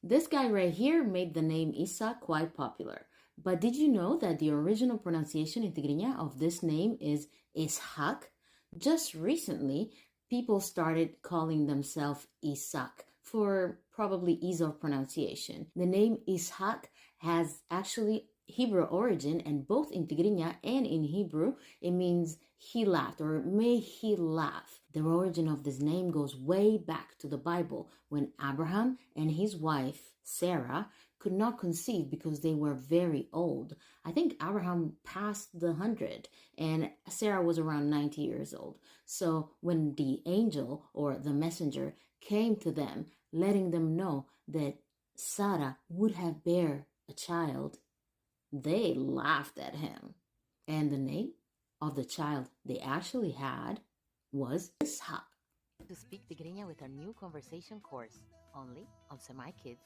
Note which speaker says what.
Speaker 1: This guy right here made the name Isak quite popular. But did you know that the original pronunciation in Tigrinya of this name is Ishak? Just recently, people started calling themselves Isak for probably ease of pronunciation. The name Ishak has actually Hebrew origin, and both in Tigrinya and in Hebrew, it means he laughed or may he laugh. The origin of this name goes way back to the Bible when Abraham and his wife, Sarah, could not conceive because they were very old. I think Abraham passed the 100 and Sarah was around 90 years old. So when the angel or the messenger came to them, letting them know that Sarah would have bear a child, they laughed at him. And the name of the child they actually had was Ishak. To speak Tigrinya with our new conversation course, only on Semi Kids.